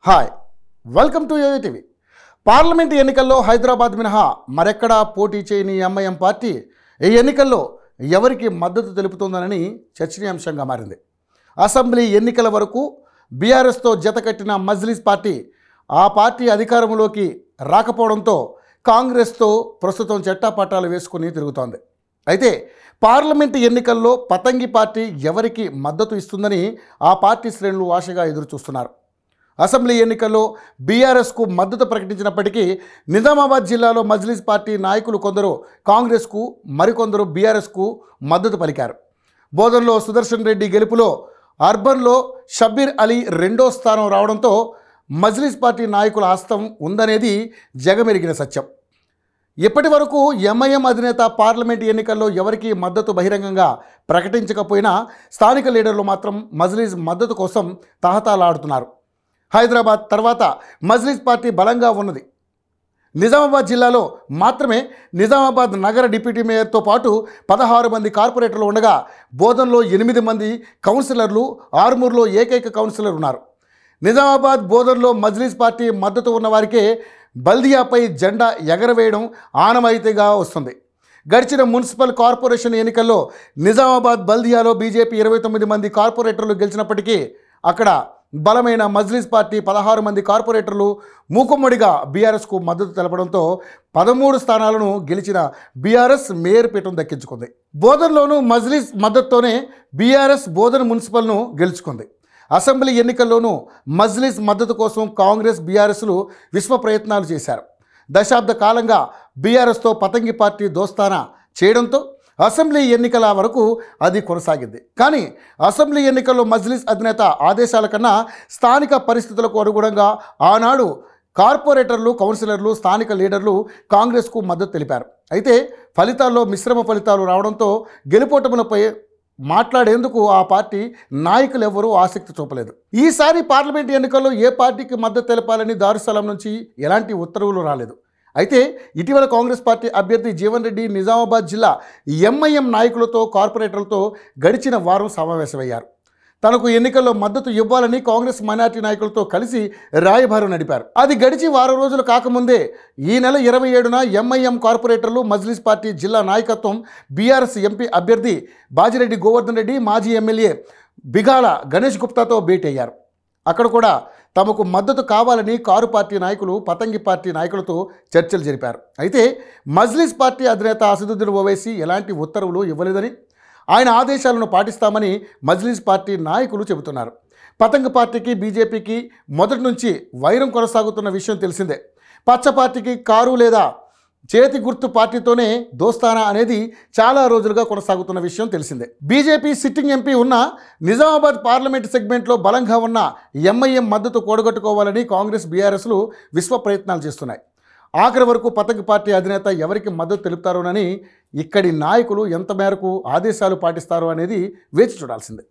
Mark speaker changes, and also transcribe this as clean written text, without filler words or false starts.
Speaker 1: Hi welcome to YoYo TV. Parliament ఎన్నికల్లో హైదరాబాద్ మినహా మరెక్కడా పోటీ చేయని ఎంఐఎం పార్టీ ఈ ఎన్నికల్లో ఎవరికి మద్దతు తెలుపుతోందనని చర్చనీయాంశంగా మారింది. అసెంబ్లీ ఎన్నికల వరకు బీఆర్ఎస్తో జతకట్టిన మజ్లిస్ పార్టీ ఆ పార్టీ అధికారంలోకి రాకపోవడంతో కాంగ్రెస్తో ప్రస్తుతం చట్టాపట్టాలు వేసుకుని తిరుగుతోంది. అయితే పార్లమెంటు ఎన్నికల్లో పతంగి పార్టీ ఎవరికి మద్దతు ఇస్తుందని ఆ పార్టీ శ్రేణులు ఆశగా ఎదురుచూస్తున్నారు. అసెంబ్లీ ఎన్నికల్లో బీఆర్ఎస్కు మద్దతు ప్రకటించినప్పటికీ నిజామాబాద్ జిల్లాలో మజ్లిస్ పార్టీ నాయకులు కొందరు కాంగ్రెస్కు, మరికొందరు బీఆర్ఎస్కు మద్దతు పలికారు. బోధన్లో సుదర్శన్ రెడ్డి గెలుపులో అర్బన్లో షబ్బీర్ అలీ రెండో స్థానం రావడంతో మజ్లిస్ పార్టీ నాయకుల హస్తం ఉందనేది జగమెరిగిన సత్యం. ఇప్పటి వరకు ఎంఐఎం అధినేత పార్లమెంట్ ఎన్నికల్లో ఎవరికి మద్దతు బహిరంగంగా ప్రకటించకపోయినా స్థానిక లీడర్లు మాత్రం మజ్లిస్ మద్దతు కోసం తహతలాడుతున్నారు. హైదరాబాద్ తర్వాత మజ్లిస్ పార్టీ బలంగా ఉన్నది. నిజామాబాద్ జిల్లాలో మాత్రమే నిజామాబాద్ నగర డిప్యూటీ మేయర్తో పాటు 16 మంది కార్పొరేటర్లు ఉండగా బోధన్లో 8 మంది కౌన్సిలర్లు, ఆర్మూర్లో ఏకైక కౌన్సిలర్ ఉన్నారు. నిజామాబాద్, బోధన్లో మజ్లిస్ పార్టీ మద్దతు ఉన్నవారికే బల్దియాపై జెండా ఎగరవేయడం ఆనవాయితీగా వస్తుంది. గడిచిన మున్సిపల్ కార్పొరేషన్ ఎన్నికల్లో నిజామాబాద్ బల్దియాలో బీజేపీ 29 మంది కార్పొరేటర్లు గెలిచినప్పటికీ అక్కడ బలమైన మజ్లిస్ పార్టీ 16 మంది కార్పొరేటర్లు మూకుమ్మడిగా బీఆర్ఎస్కు మద్దతు తెలపడంతో 13 స్థానాలను గెలిచిన బీఆర్ఎస్ మేయర్ పీఠం దక్కించుకుంది. బోధన్లోనూ మజ్లిస్ మద్దతుతోనే బీఆర్ఎస్ బోధన్ మున్సిపల్ను గెలుచుకుంది. అసెంబ్లీ ఎన్నికల్లోనూ మజ్లిస్ మద్దతు కోసం కాంగ్రెస్, బీఆర్ఎస్లు విశ్వ ప్రయత్నాలు చేశారు. దశాబ్ద కాలంగా బీఆర్ఎస్తో పతంగి పార్టీ దోస్తానా చేయడంతో అసెంబ్లీ ఎన్నికల వరకు అది కొనసాగింది. కానీ అసెంబ్లీ ఎన్నికల్లో మజ్లిస్ అధినేత ఆదేశాల కన్నా స్థానిక పరిస్థితులకు అనుగుణంగా ఆనాడు కార్పొరేటర్లు, కౌన్సిలర్లు, స్థానిక లీడర్లు కాంగ్రెస్కు మద్దతు తెలిపారు. అయితే ఫలితాల్లో మిశ్రమ ఫలితాలు రావడంతో గెలుపోటములపై మాట్లాడేందుకు ఆ పార్టీ నాయకులు ఎవరూ ఆసక్తి చూపలేదు. ఈసారి పార్లమెంట్ ఎన్నికల్లో ఏ పార్టీకి మద్దతు తెలపాలని దారుసలాం నుంచి ఎలాంటి ఉత్తర్వులు రాలేదు. అయితే ఇటీవల కాంగ్రెస్ పార్టీ అభ్యర్థి జీవన్ రెడ్డి నిజామాబాద్ జిల్లా ఎంఐఎం నాయకులతో, కార్పొరేటర్లతో గడిచిన వారం సమావేశమయ్యారు. తనకు ఎన్నికల్లో మద్దతు ఇవ్వాలని కాంగ్రెస్ మైనార్టీ నాయకులతో కలిసి రాయబారం నడిపారు. అది గడిచి వారం రోజులు కాకముందే ఈ నెల 27న ఎంఐఎం కార్పొరేటర్లు, మజ్లిస్ పార్టీ జిల్లా నాయకత్వం బీఆర్ఎస్ ఎంపీ అభ్యర్థి బాజిరెడ్డి గోవర్ధన్ రెడ్డి, మాజీ ఎమ్మెల్యే బిగాల గణేష్ గుప్తాతో భేటీ అయ్యారు. అక్కడ కూడా తమకు మద్దతు కావాలని కారు పార్టీ నాయకులు, పతంగి పార్టీ నాయకులతో చర్చలు జరిపారు. అయితే మజ్లిస్ పార్టీ అధినేత అసదుద్దీన్ ఓవైసీ ఎలాంటి ఉత్తర్వులు ఇవ్వలేదని, ఆయన ఆదేశాలను పాటిస్తామని మజ్లిస్ పార్టీ నాయకులు చెబుతున్నారు. పతంగి పార్టీకి, బీజేపీకి మొదటి నుంచి వైరం కొనసాగుతున్న విషయం తెలిసిందే. పచ్చ పార్టీకి కారు లేదా చేతి గుర్తు పార్టీతోనే దోస్తానా అనేది చాలా రోజులుగా కొనసాగుతున్న విషయం తెలిసిందే. బీజేపీ సిట్టింగ్ ఎంపీ ఉన్న నిజామాబాద్ పార్లమెంటు సెగ్మెంట్లో బలంగా ఉన్న ఎంఐఎం మద్దతు కూడగట్టుకోవాలని కాంగ్రెస్, బీఆర్ఎస్లు విశ్వ ప్రయత్నాలు చేస్తున్నాయి. ఆఖరి వరకు పతంగి పార్టీ అధినేత ఎవరికి మద్దతు తెలుపుతారోనని, ఇక్కడి నాయకులు ఎంత మేరకు ఆదేశాలు పాటిస్తారో అనేది వేచి చూడాల్సిందే.